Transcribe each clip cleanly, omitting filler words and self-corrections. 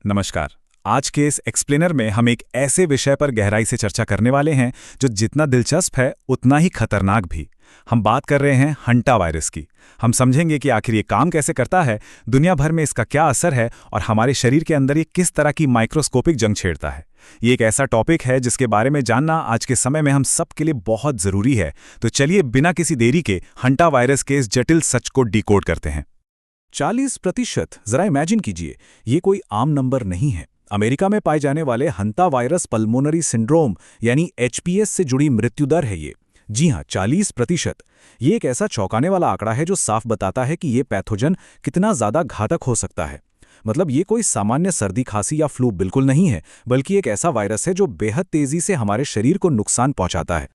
नमस्कार। आज के इस एक्सप्लेनर में हम एक ऐसे विषय पर गहराई से चर्चा करने वाले हैं जो जितना दिलचस्प है उतना ही खतरनाक भी। हम बात कर रहे हैं हंटा वायरस की। हम समझेंगे कि आखिर ये काम कैसे करता है, दुनिया भर में इसका क्या असर है और हमारे शरीर के अंदर ये किस तरह की माइक्रोस्कोपिक जंग छेड़ता है। ये एक ऐसा टॉपिक है जिसके बारे में जानना आज के समय में हम सब के लिए बहुत ज़रूरी है। तो चलिए बिना किसी देरी के हंटा वायरस के इस जटिल सच को डिकोड करते हैं। 40%, जरा इमेजिन कीजिए, ये कोई आम नंबर नहीं है। अमेरिका में पाए जाने वाले हंटा वायरस पल्मोनरी सिंड्रोम यानी एचपीएस से जुड़ी मृत्यु दर है ये। जी हाँ, 40%। ये एक ऐसा चौंकाने वाला आंकड़ा है जो साफ बताता है कि ये पैथोजन कितना ज़्यादा घातक हो सकता है। मतलब ये कोई सामान्य सर्दी खांसी या फ्लू बिल्कुल नहीं है, बल्कि एक ऐसा वायरस है जो बेहद तेज़ी से हमारे शरीर को नुकसान पहुंचाता है।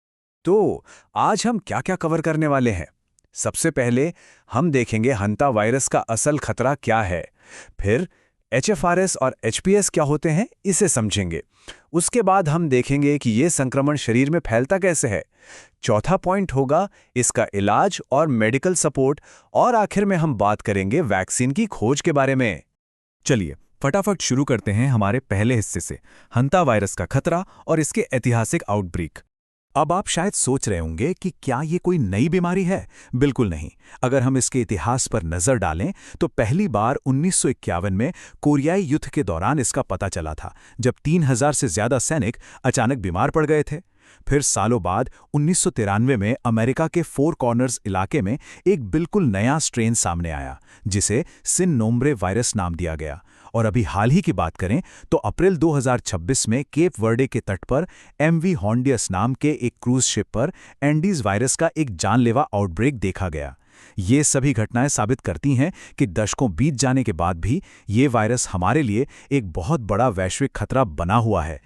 तो आज हम क्या क्या कवर करने वाले हैं? सबसे पहले हम देखेंगे हंटा वायरस का असल खतरा क्या है। फिर एचएफआरएस और एचपीएस क्या होते हैं, इसे समझेंगे। उसके बाद हम देखेंगे कि ये संक्रमण शरीर में फैलता कैसे है। चौथा पॉइंट होगा इसका इलाज और मेडिकल सपोर्ट। और आखिर में हम बात करेंगे वैक्सीन की खोज के बारे में। चलिए फटाफट शुरू करते हैं हमारे पहले हिस्से से, हंटा वायरस का खतरा और इसके ऐतिहासिक आउटब्रेक। अब आप शायद सोच रहे होंगे कि क्या ये कोई नई बीमारी है? बिल्कुल नहीं। अगर हम इसके इतिहास पर नजर डालें तो पहली बार 1951 में कोरियाई युद्ध के दौरान इसका पता चला था, जब 3000 से ज्यादा सैनिक अचानक बीमार पड़ गए थे। फिर सालों बाद 1993 में अमेरिका के फोर कॉर्नर्स इलाके में एक बिल्कुल नया स्ट्रेन सामने आया, जिसे सिन नोम्ब्रे वायरस नाम दिया गया। और अभी हाल ही की बात करें तो अप्रैल 2026 में केप वर्डे के तट पर एमवी हॉन्डियस नाम के एक क्रूज शिप पर एंडीज वायरस का एक जानलेवा आउटब्रेक देखा गया। ये सभी घटनाएं साबित करती हैं कि दशकों बीत जाने के बाद भी ये वायरस हमारे लिए एक बहुत बड़ा वैश्विक खतरा बना हुआ है।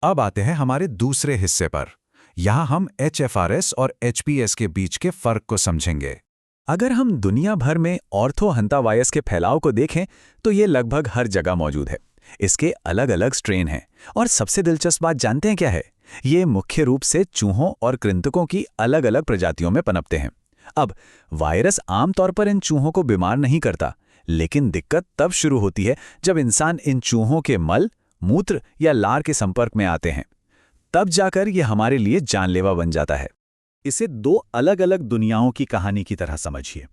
अब आते हैं हमारे दूसरे हिस्से पर। यहाँ हम एचएफआरएस और एचपीएस के बीच के फर्क को समझेंगे। अगर हम दुनिया भर में ऑर्थो हंटा वायरस के फैलाव को देखें तो ये लगभग हर जगह मौजूद है। इसके अलग अलग स्ट्रेन हैं और सबसे दिलचस्प बात जानते हैं क्या है? ये मुख्य रूप से चूहों और कृंतकों की अलग अलग प्रजातियों में पनपते हैं। अब वायरस आमतौर पर इन चूहों को बीमार नहीं करता, लेकिन दिक्कत तब शुरू होती है जब इंसान इन चूहों के मल, मूत्र या लार के संपर्क में आते हैं। तब जाकर ये हमारे लिए जानलेवा बन जाता है। इसे दो अलग अलग दुनियाओं की कहानी की तरह समझिए।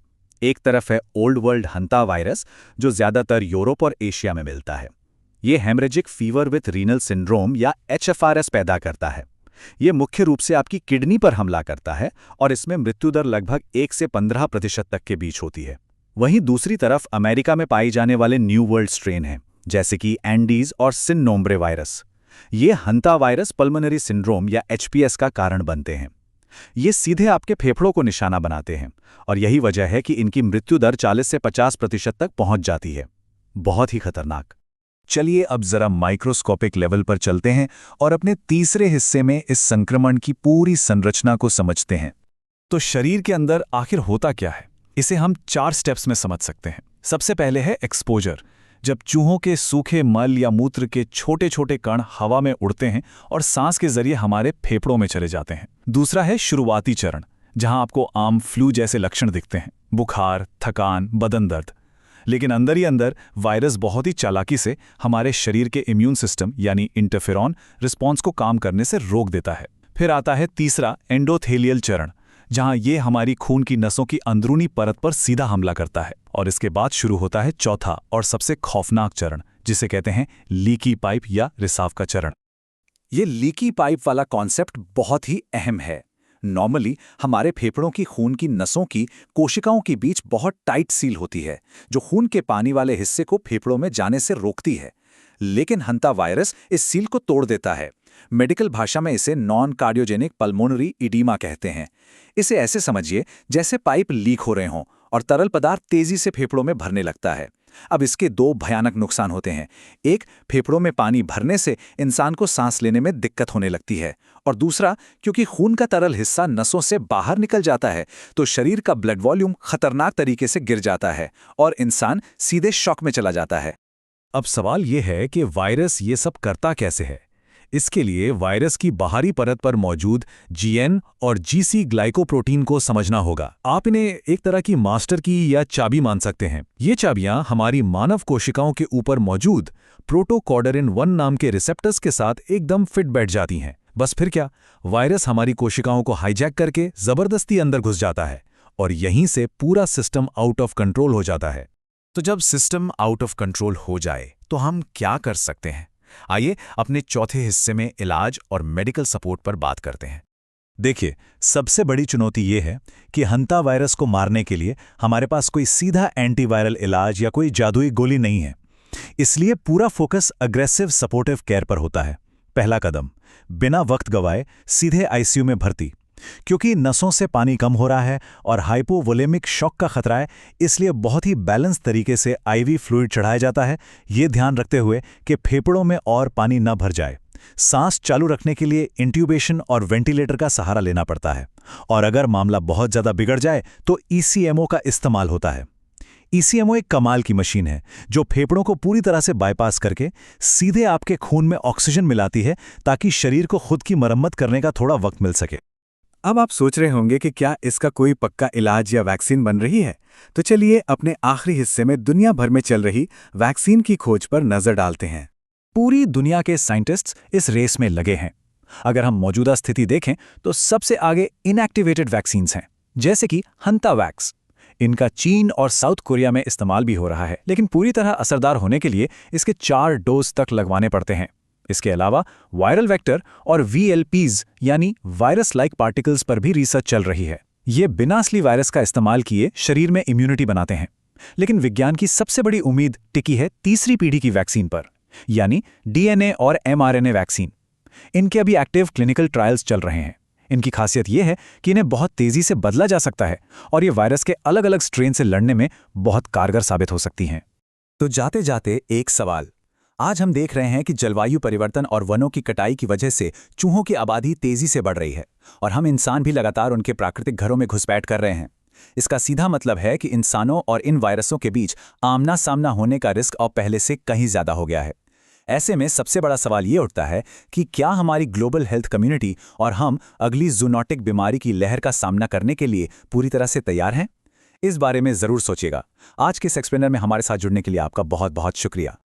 एक तरफ है ओल्ड वर्ल्ड हंटा वायरस, जो ज्यादातर यूरोप और एशिया में मिलता है। ये haemorrhagic fever with renal syndrome या एचएफआरएस पैदा करता है। ये मुख्य रूप से आपकी किडनी पर हमला करता है और इसमें मृत्यु दर लगभग 1 से 15% तक के बीच होती है। वहीं दूसरी तरफ अमेरिका में पाई जाने वाले न्यू वर्ल्ड स्ट्रेन हैं, जैसे कि एंडीज और सिन नोम्ब्रे वायरस। ये हंटा वायरस पल्मोनरी सिंड्रोम या एचपीएस का कारण बनते हैं। ये सीधे आपके फेफड़ों को निशाना बनाते हैं और यही वजह है कि इनकी मृत्यु दर 40 से 50% तक पहुंच जाती है। बहुत ही खतरनाक। चलिए अब जरा माइक्रोस्कोपिक लेवल पर चलते हैं और अपने तीसरे हिस्से में इस संक्रमण की पूरी संरचना को समझते हैं। तो शरीर के अंदर आखिर होता क्या है, इसे हम 4 स्टेप्स में समझ सकते हैं। सबसे पहले है एक्सपोजर, जब चूहों के सूखे मल या मूत्र के छोटे छोटे कण हवा में उड़ते हैं और सांस के जरिए हमारे फेफड़ों में चले जाते हैं। दूसरा है शुरुआती चरण, जहां आपको आम फ्लू जैसे लक्षण दिखते हैं, बुखार, थकान, बदन दर्द। लेकिन अंदर ही अंदर वायरस बहुत ही चालाकी से हमारे शरीर के इम्यून सिस्टम यानी इंटरफेरॉन रिस्पॉन्स को काम करने से रोक देता है। फिर आता है तीसरा एंडोथेलियल चरण, जहां ये हमारी खून की नसों की अंदरूनी परत पर सीधा हमला करता है। और इसके बाद शुरू होता है चौथा और सबसे खौफनाक चरण, जिसे कहते हैं लीकी पाइप या रिसाव का चरण। ये लीकी पाइप वाला कॉन्सेप्ट बहुत ही अहम है। नॉर्मली हमारे फेफड़ों की खून की नसों की कोशिकाओं के बीच बहुत टाइट सील होती है, जो खून के पानी वाले हिस्से को फेफड़ों में जाने से रोकती है। लेकिन हंटा वायरस इस सील को तोड़ देता है। मेडिकल भाषा में इसे नॉन कार्डियोजेनिक पल्मोनरी इडीमा कहते हैं। इसे ऐसे समझिए जैसे पाइप लीक हो रहे हों और तरल पदार्थ तेजी से फेफड़ों में भरने लगता है। अब इसके 2 भयानक नुकसान होते हैं। एक, फेफड़ों में पानी भरने से इंसान को सांस लेने में दिक्कत होने लगती है, और दूसरा, क्योंकि खून का तरल हिस्सा नसों से बाहर निकल जाता है तो शरीर का ब्लड वॉल्यूम खतरनाक तरीके से गिर जाता है और इंसान सीधे शॉक में चला जाता है। अब सवाल यह है कि वायरस ये सब करता कैसे है? इसके लिए वायरस की बाहरी परत पर मौजूद जीएन और जीसी ग्लाइकोप्रोटीन को समझना होगा। आप इन्हें एक तरह की मास्टर की या चाबी मान सकते हैं। ये चाबियां हमारी मानव कोशिकाओं के ऊपर मौजूद प्रोटोकॉडरिन 1 नाम के रिसेप्टर्स के साथ एकदम फिट बैठ जाती हैं। बस फिर क्या, वायरस हमारी कोशिकाओं को हाईजैक करके जबरदस्ती अंदर घुस जाता है और यहीं से पूरा सिस्टम आउट ऑफ कंट्रोल हो जाता है। तो जब सिस्टम आउट ऑफ कंट्रोल हो जाए तो हम क्या कर सकते हैं? आइए अपने चौथे हिस्से में इलाज और मेडिकल सपोर्ट पर बात करते हैं। देखिए, सबसे बड़ी चुनौती ये है कि हंता वायरस को मारने के लिए हमारे पास कोई सीधा एंटीवायरल इलाज या कोई जादुई गोली नहीं है। इसलिए पूरा फोकस अग्रेसिव सपोर्टिव केयर पर होता है। पहला कदम, बिना वक्त गवाए सीधे आईसीयू में भर्ती। क्योंकि नसों से पानी कम हो रहा है और हाइपोवोलेमिक शॉक का खतरा है, इसलिए बहुत ही बैलेंस तरीके से आईवी फ्लूइड चढ़ाया जाता है, ये ध्यान रखते हुए कि फेफड़ों में और पानी न भर जाए। सांस चालू रखने के लिए इंट्यूबेशन और वेंटिलेटर का सहारा लेना पड़ता है, और अगर मामला बहुत ज़्यादा बिगड़ जाए तो ईसीएमओ का इस्तेमाल होता है। ईसीएमओ एक कमाल की मशीन है जो फेफड़ों को पूरी तरह से बाईपास करके सीधे आपके खून में ऑक्सीजन मिलाती है, ताकि शरीर को खुद की मरम्मत करने का थोड़ा वक्त मिल सके। अब आप सोच रहे होंगे कि क्या इसका कोई पक्का इलाज या वैक्सीन बन रही है? तो चलिए अपने आखिरी हिस्से में दुनिया भर में चल रही वैक्सीन की खोज पर नजर डालते हैं। पूरी दुनिया के साइंटिस्ट्स इस रेस में लगे हैं। अगर हम मौजूदा स्थिति देखें तो सबसे आगे इनएक्टिवेटेड वैक्सीन्स हैं, जैसे कि हंतावैक्स। इनका चीन और साउथ कोरिया में इस्तेमाल भी हो रहा है, लेकिन पूरी तरह असरदार होने के लिए इसके 4 डोज तक लगवाने पड़ते हैं। इसके अलावा वायरल वेक्टर और वीएलपीज यानी वायरस लाइक पार्टिकल्स पर भी रिसर्च चल रही है। ये बिना असली वायरस का इस्तेमाल किए शरीर में इम्यूनिटी बनाते हैं। लेकिन विज्ञान की सबसे बड़ी उम्मीद टिकी है तीसरी पीढ़ी की वैक्सीन पर, यानी डीएनए और एमआरएनए वैक्सीन। इनके अभी एक्टिव क्लिनिकल ट्रायल्स चल रहे हैं। इनकी खासियत यह है कि इन्हें बहुत तेजी से बदला जा सकता है और ये वायरस के अलग अलग स्ट्रेन से लड़ने में बहुत कारगर साबित हो सकती हैं। तो जाते जाते एक सवाल। आज हम देख रहे हैं कि जलवायु परिवर्तन और वनों की कटाई की वजह से चूहों की आबादी तेजी से बढ़ रही है, और हम इंसान भी लगातार उनके प्राकृतिक घरों में घुसपैठ कर रहे हैं। इसका सीधा मतलब है कि इंसानों और इन वायरसों के बीच आमना सामना होने का रिस्क अब पहले से कहीं ज्यादा हो गया है। ऐसे में सबसे बड़ा सवाल ये उठता है कि क्या हमारी ग्लोबल हेल्थ कम्युनिटी और हम अगली जूनोटिक बीमारी की लहर का सामना करने के लिए पूरी तरह से तैयार हैं? इस बारे में जरूर सोचिएगा। आज के एक्सप्लेनर में हमारे साथ जुड़ने के लिए आपका बहुत बहुत शुक्रिया।